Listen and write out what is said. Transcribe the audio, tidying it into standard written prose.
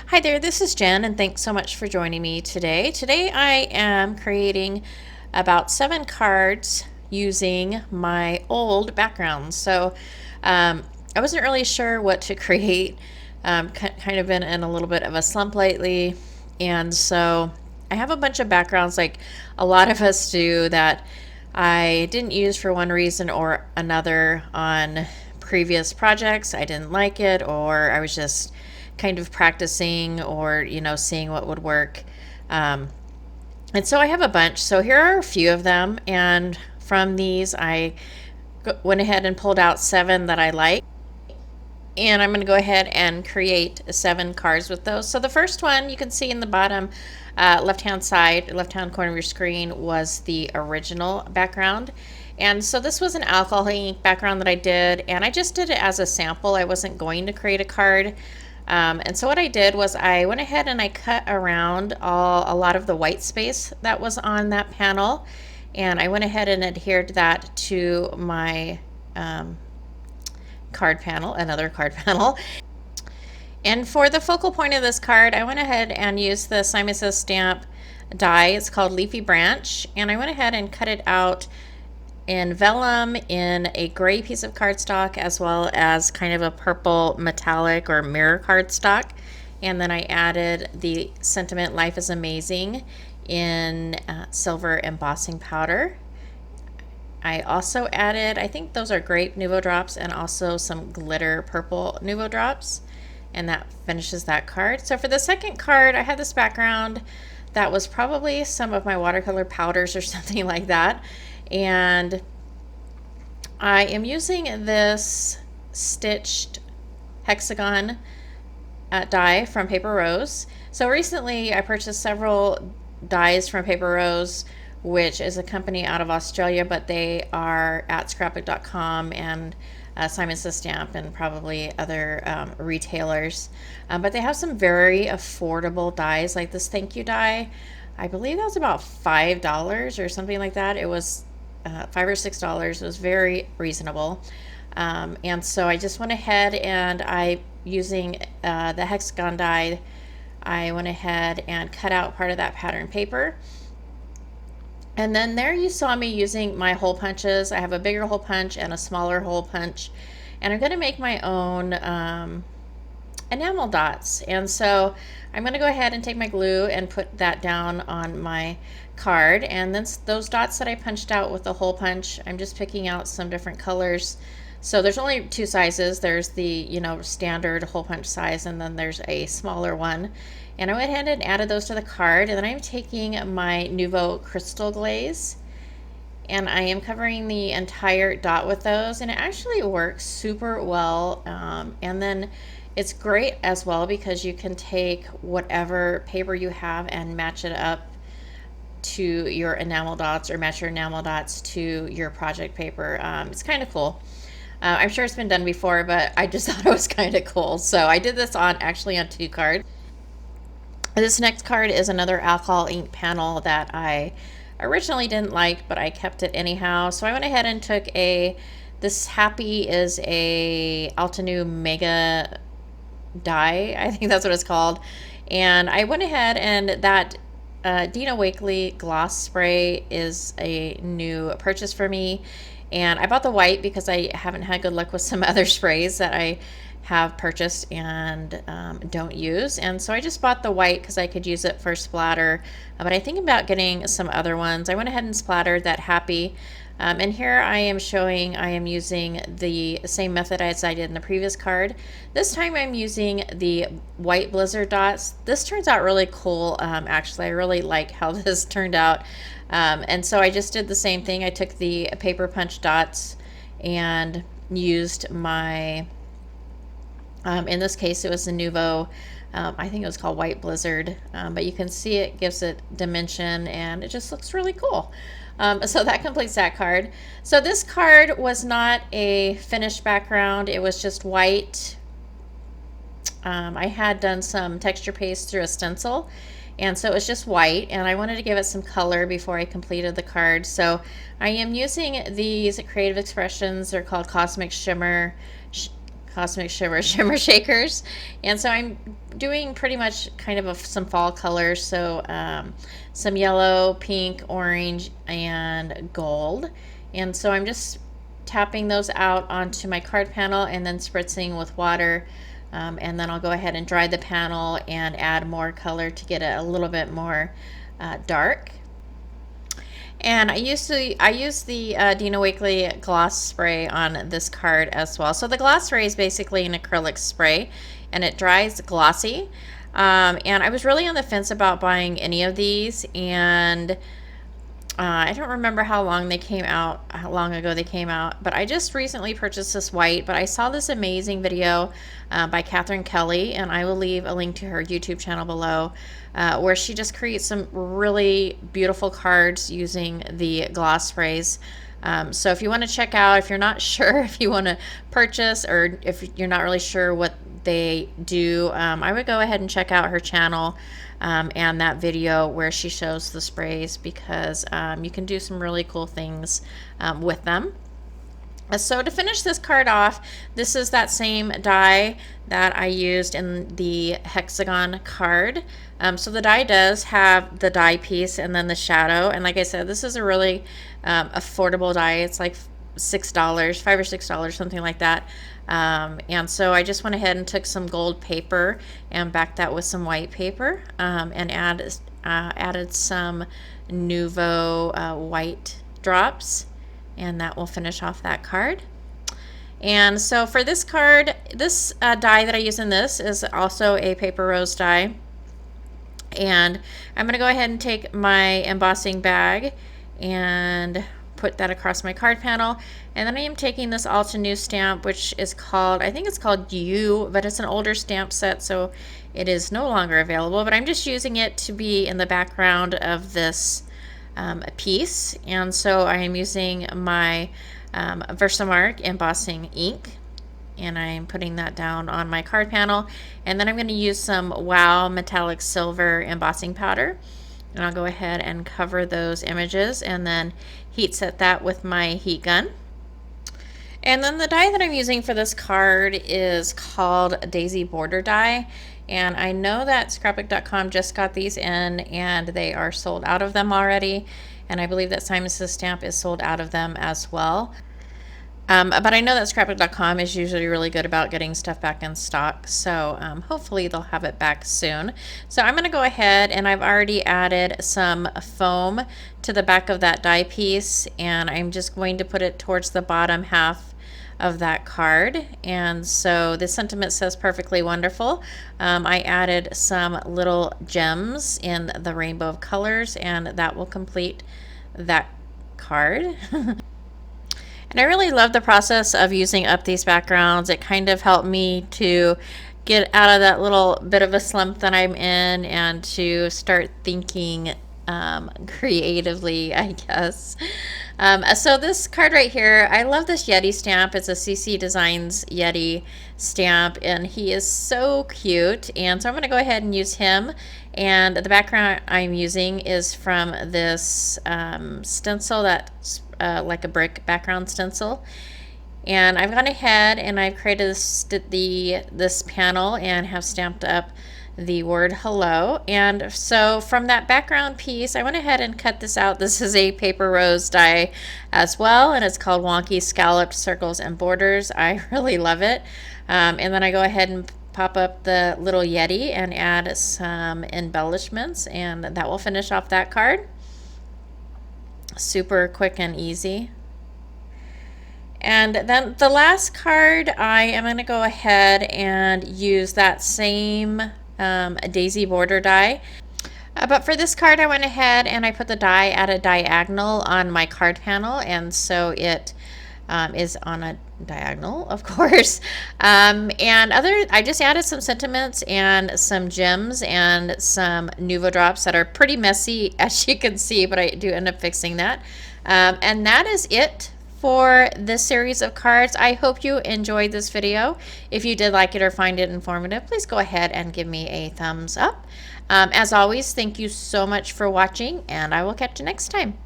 Hi there, this is Jen, and thanks so much for joining me today. Today I am creating about 7 cards using my old backgrounds. I wasn't really sure what to create. Kind of been in a little bit of a slump lately, and so I have a bunch of backgrounds like a lot of us do that I didn't use for one reason or another on previous projects. I didn't like it, or I was just kind of practicing or, seeing what would work. Um, and so I have a bunch. So here are a few of them. And from these, I went ahead and pulled out 7 that I like. And I'm going to go ahead and create 7 cards with those. So the first one you can see in the bottom left-hand side, left-hand corner of your screen was the original background. And so this was an alcohol ink background that I did, and I just did it as a sample. I wasn't going to create a card. And so what I did was I went ahead and I cut around a lot of the white space that was on that panel. And I went ahead and adhered that to my card panel, another card panel. And for the focal point of this card, I went ahead and used the Simon Says stamp die. It's called Leafy Branch. And I went ahead and cut it out in vellum, in a gray piece of cardstock, as well as kind of a purple metallic or mirror cardstock. And then I added the sentiment Life is Amazing in silver embossing powder. I also added, I think those are grape Nuvo drops, and also some glitter purple Nuvo drops. And that finishes that card. So for the second card, I had this background that was probably some of my watercolor powders or something like that. And I am using this stitched hexagon die from Paper Rose. So recently I purchased several dies from Paper Rose, which is a company out of Australia, but they are at scrapbook.com and Simon Says Stamp and probably other retailers. But they have some very affordable dies, like this thank you die. I believe that was about $5 or something like that. It was $5 or $6. It was very reasonable. And so I just went ahead and using the hexagon die, I went ahead and cut out part of that pattern paper. And then there you saw me using my hole punches. I have a bigger hole punch and a smaller hole punch. And I'm going to make my own enamel dots. And so I'm going to go ahead and take my glue and put that down on my card. And then those dots that I punched out with the hole punch, I'm just picking out some different colors. So there's only 2 sizes. There's the, standard hole punch size, and then there's a smaller one. And I went ahead and added those to the card, and then I'm taking my Nuvo Crystal Glaze, and I am covering the entire dot with those, and it actually works super well. And then it's great as well because you can take whatever paper you have and match it up to your enamel dots, or match your enamel dots to your project paper. It's kind of cool. I'm sure it's been done before, but I just thought it was kind of cool. So I did this actually on 2 cards. This next card is another alcohol ink panel that I originally didn't like, but I kept it anyhow. So I went ahead and took this Happy is a Altenew Mega die, I think that's what it's called. And I went ahead and that Dina Wakley gloss spray is a new purchase for me. And I bought the white because I haven't had good luck with some other sprays that I have purchased and don't use. And so I just bought the white because I could use it for splatter. But I think about getting some other ones. I went ahead and splattered that Happy. And here I am using the same method as I did in the previous card. This time I'm using the white blizzard dots. This turns out really cool. Actually, I really like how this turned out. And so I just did the same thing. I took the paper punch dots and used my, in this case it was the Nuvo, I think it was called White Blizzard, but you can see it gives it dimension and it just looks really cool. So that completes that card. So this card was not a finished background, it was just white. I had done some texture paste through a stencil, and so it was just white, and I wanted to give it some color before I completed the card. So I am using these Creative Expressions. They're called Cosmic Shimmer Shakers. And so I'm doing pretty much kind of some fall colors. So some yellow, pink, orange, and gold. And so I'm just tapping those out onto my card panel and then spritzing with water. And then I'll go ahead and dry the panel and add more color to get it a little bit more dark. And I use the Dina Wakley gloss spray on this card as well. So the gloss spray is basically an acrylic spray, and it dries glossy. And I was really on the fence about buying any of these, and I don't remember how long ago they came out, but I just recently purchased this white. But I saw this amazing video by Catherine Kelly, and I will leave a link to her YouTube channel below, where she just creates some really beautiful cards using the gloss sprays. So if you want to check out, if you're not sure if you want to purchase, or if you're not really sure what they do, I would go ahead and check out her channel and that video where she shows the sprays, because you can do some really cool things with them. So to finish this card off, this is that same die that I used in the hexagon card. So the die does have the die piece and then the shadow. And like I said, this is a really affordable die. It's like $6, $5 or $6, something like that. And so I just went ahead and took some gold paper and backed that with some white paper, and added some Nuvo white drops, and that will finish off that card. And so for this card, this die that I use in this is also a paper rose die. And I'm going to go ahead and take my embossing bag and put that across my card panel. And then I am taking this Altenew stamp, which is called, I think it's called You, but it's an older stamp set, so it is no longer available. But I'm just using it to be in the background of this piece. And so I am using my Versamark embossing ink, and I'm putting that down on my card panel. And then I'm going to use some Wow metallic silver embossing powder, and I'll go ahead and cover those images and then heat set that with my heat gun. And then the die that I'm using for this card is called Daisy Border Die. And I know that scrapbook.com just got these in, and they are sold out of them already. And I believe that Simon Says Stamp is sold out of them as well. But I know that scrapbook.com is usually really good about getting stuff back in stock, so hopefully they'll have it back soon. So I'm going to go ahead, and I've already added some foam to the back of that die piece, and I'm just going to put it towards the bottom half of that card. And so the sentiment says perfectly wonderful. I added some little gems in the rainbow of colors, and that will complete that card. And I really love the process of using up these backgrounds. It kind of helped me to get out of that little bit of a slump that I'm in, and to start thinking creatively, I guess. So this card right here, I love this Yeti stamp. It's a CC Designs Yeti stamp, and he is so cute. And so I'm going to go ahead and use him. And the background I'm using is from this stencil that's like a brick background stencil. And I've gone ahead and I've created this panel and have stamped up the word hello. And so from that background piece, I went ahead and cut this out. This is a paper rose die as well, and it's called Wonky Scalloped Circles and Borders. I really love it. And then I go ahead and pop up the little Yeti and add some embellishments, and that will finish off that card. Super quick and easy. And then the last card, I am going to go ahead and use that same daisy border die. But for this card, I went ahead and I put the die at a diagonal on my card panel, and so it is on a diagonal, of course. I just added some sentiments and some gems and some Nuvo drops that are pretty messy, as you can see, but I do end up fixing that. And that is it for this series of cards. I hope you enjoyed this video. If you did like it or find it informative, please go ahead and give me a thumbs up. As always, thank you so much for watching, and I will catch you next time.